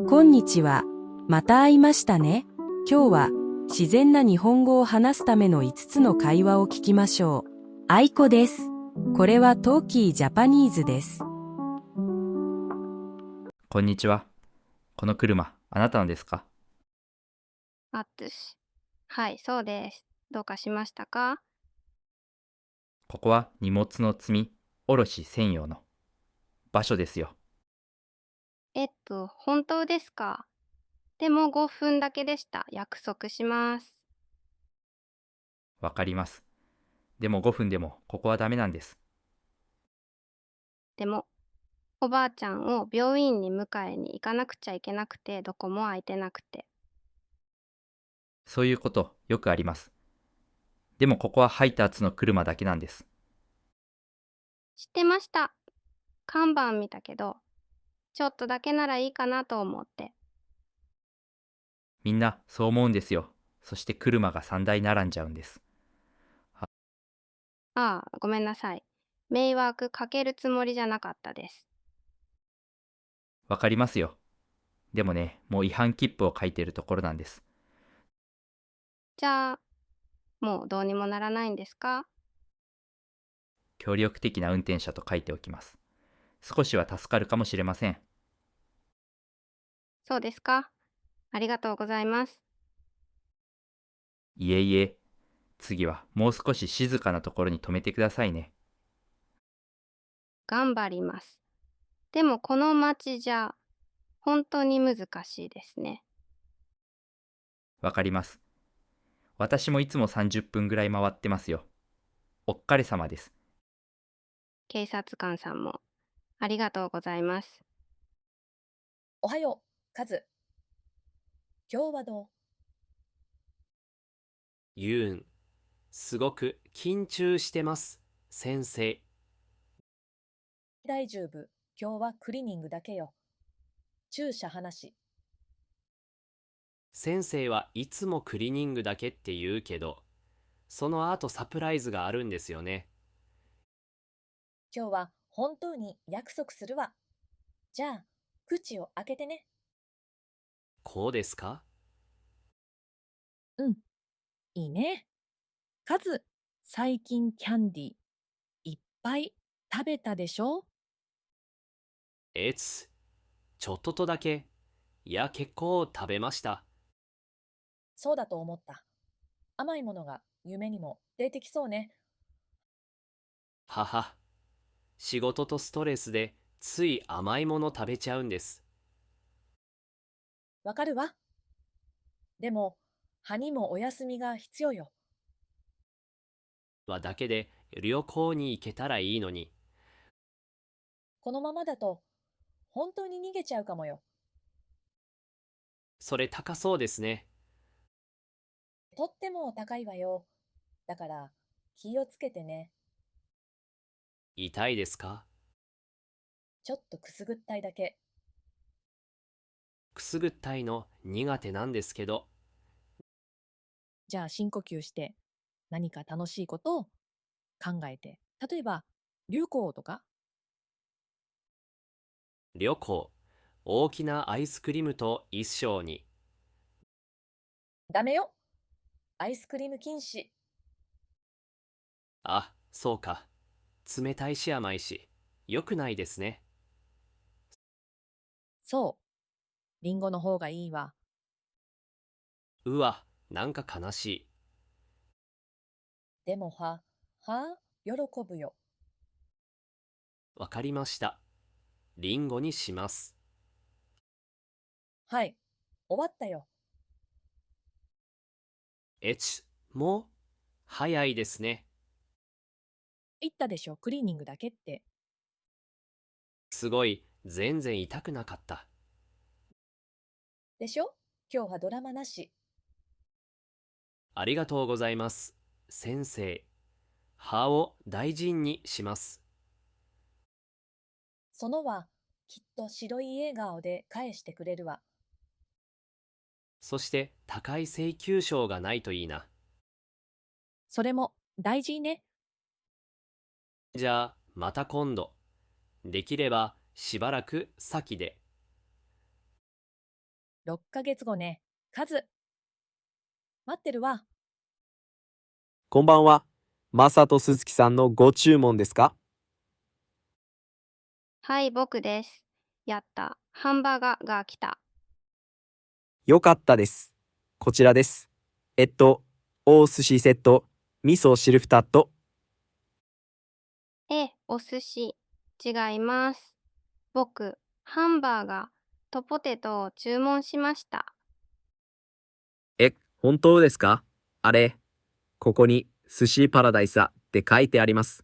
こんにちは。また会いましたね。今日は自然な日本語を話すための5つの会話を聞きましょう。愛子です。これはトーキージャパニーズです。こんにちは。この車、あなたのですか？あつし。はい、そうです。どうかしましたか？ここは荷物の積み、下ろし専用の場所ですよ。本当ですか？でも5分だけでした。約束します。わかります。でも5分でもここはダメなんです。でも、おばあちゃんを病院に迎えに行かなくちゃいけなくて、どこも空いてなくて。そういうことよくあります。でもここは配達の車だけなんです。知ってました。看板見たけど、ちょっとだけならいいかなと思って。みんなそう思うんですよ。そして車が3台並んじゃうんです。ああ、ごめんなさい。迷惑かけるつもりじゃなかったです。わかりますよ。でもね、もう違反切符を書いているところなんです。じゃあ、もうどうにもならないんですか？協力的な運転者と書いておきます。少しは助かるかもしれません。そうですか。ありがとうございます。いえいえ、次はもう少し静かなところに止めてくださいね。頑張ります。でもこの街じゃ本当に難しいですね。わかります。私もいつも30分ぐらい回ってますよ。おっかれさまです。警察官さんもありがとうございます。おはよう、カズ。今日はどう？ユーン、すごく緊張してます、先生。大丈夫。今日はクリーニングだけよ。注射話。先生はいつもクリーニングだけって言うけど、その後サプライズがあるんですよね。今日は本当に約束するわ。じゃあ、口を開けてね。こうですか？うん、いいね。カズ、最近キャンディーいっぱい食べたでしょ？ちょっとだけ。いや、結構食べました。そうだと思った。甘いものが夢にも出てきそうね。はは。仕事とストレスでつい甘いもの食べちゃうんです。わかるわ。でも、歯にもお休みが必要よ。だけで旅行に行けたらいいのに。このままだと、本当に逃げちゃうかもよ。それ高そうですね。とっても高いわよ。だから、気をつけてね。痛いですか？ちょっとくすぐったいだけ。くすぐったいの苦手なんですけど。じゃあ深呼吸して何か楽しいことを考えて。例えば、旅行とか。旅行、大きなアイスクリームと一緒に。ダメよ。アイスクリーム禁止。あ、そうか。冷たいし甘いし、良くないですね。そう。リンゴの方がいいわ。うわ、なんか悲しい。でも喜ぶよ。わかりました。リンゴにします。はい。終わったよ。もう早いですね。言ったでしょ、クリーニングだけって。すごい、全然痛くなかった。でしょ？今日はドラマなし。ありがとうございます。先生、歯を大事にします。そのは、きっと白い笑顔で返してくれるわ。そして高い請求書がないといいな。それも大事ね。じゃあ、また今度。できればしばらく先で。6ヶ月後ね。カズ。待ってるわ。こんばんは。マサと鈴木さんのご注文ですか？はい、僕です。やった。ハンバーガーが来た。よかったです。こちらです。お寿司セット、味噌汁2と。お寿司。違います。僕、ハンバーガーとポテトを注文しました。本当ですか？あれ、ここに寿司パラダイスって書いてあります。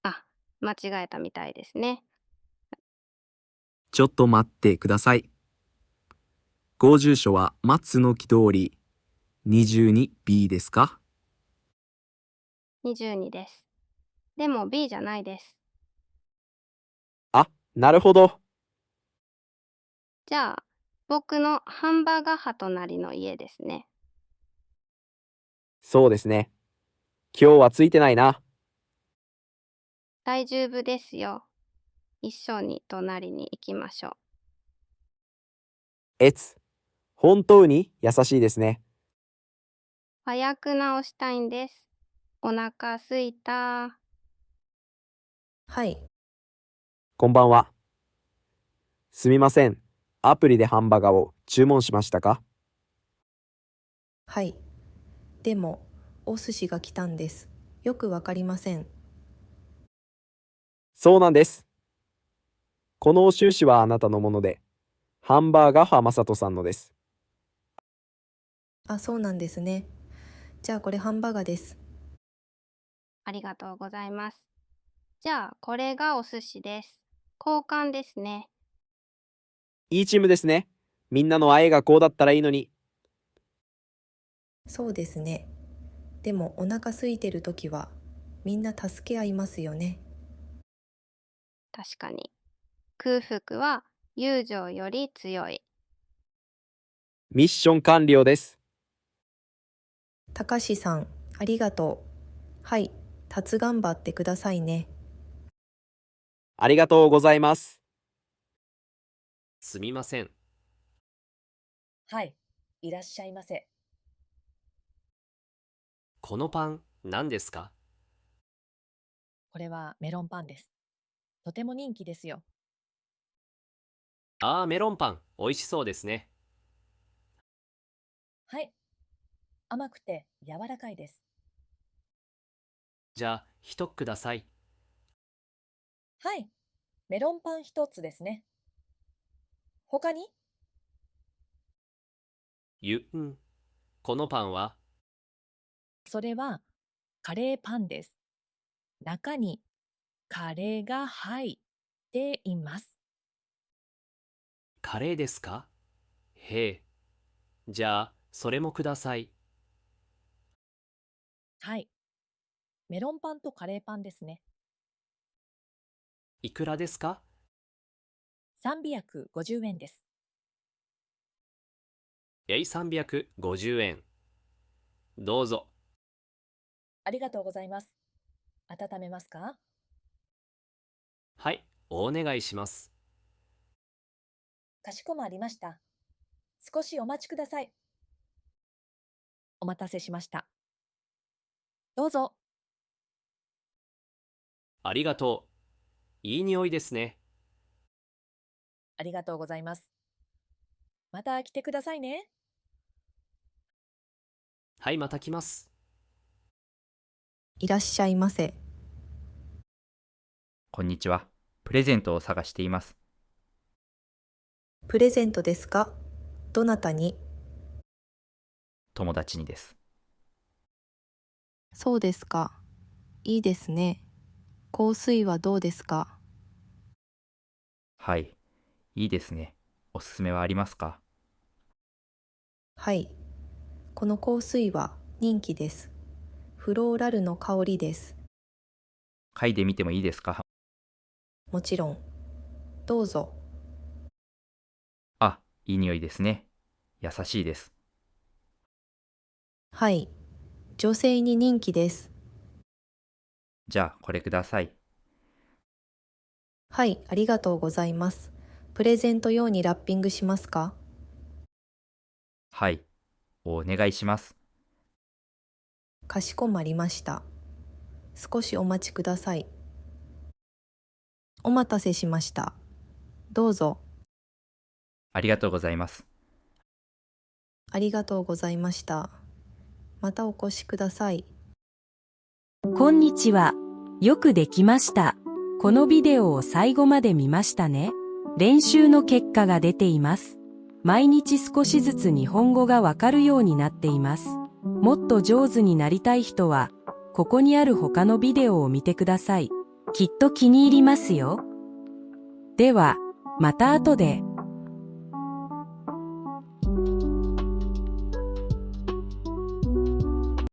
あ、間違えたみたいですね。ちょっと待ってください。ご住所は松の木通り 22B ですか？22です。でも B じゃないです。あ、なるほど。じゃあ、僕のハンバーガー派隣の家ですね。そうですね。今日はついてないな。大丈夫ですよ。一緒に隣に行きましょう。本当に優しいですね。早く直したいんです。お腹すいた。はい、こんばんは。すみません。アプリでハンバーガーを注文しましたか？はい。でも、お寿司が来たんです。よくわかりません。そうなんです。このお収支はあなたのもので、ハンバーガーはまさとさんのです。あ、そうなんですね。じゃあこれハンバーガーです。ありがとうございます。じゃあ、これがお寿司です。交換ですね。いいチームですね。みんなの愛がこうだったらいいのに。そうですね。でもお腹空いてるときはみんな助け合いますよね。確かに。空腹は友情より強い。ミッション完了です。たかしさん、ありがとう。はい、頑張ってくださいね。ありがとうございます。すみません。はい。いらっしゃいませ。このパン、何ですか？これはメロンパンです。とても人気ですよ。ああ、メロンパン、美味しそうですね。はい。甘くて柔らかいです。じゃあ、一ください。はい。メロンパン一つですね。他に？このパンは？それはカレーパンです。中にカレーが入っています。カレーですか？へえ。じゃあ、それもください。はい。メロンパンとカレーパンですね。いくらですか350円です。350円。どうぞ。ありがとうございます。温めますか？はい、お願いします。かしこまりました。少しお待ちください。お待たせしました。どうぞ。ありがとう。いい匂いですね。ありがとうございます。また来てくださいね。はい、また来ます。いらっしゃいませ。こんにちは。プレゼントを探しています。プレゼントですか？どなたに？友達にです。そうですか。いいですね。香水はどうですか？はい。いいですね。おすすめはありますか？はい。この香水は人気です。フローラルの香りです。嗅いでみてもいいですか？もちろん。どうぞ。あ、いい匂いですね。優しいです。はい。女性に人気です。じゃあ、これください。はい、ありがとうございます。プレゼント用にラッピングしますか？はい、お願いします。かしこまりました。少しお待ちください。お待たせしました。どうぞ。ありがとうございます。ありがとうございました。またお越しください。こんにちは。よくできました。このビデオを最後まで見ましたね。練習の結果が出ています。毎日少しずつ日本語がわかるようになっています。もっと上手になりたい人は、ここにある他のビデオを見てください。きっと気に入りますよ。では、また後で。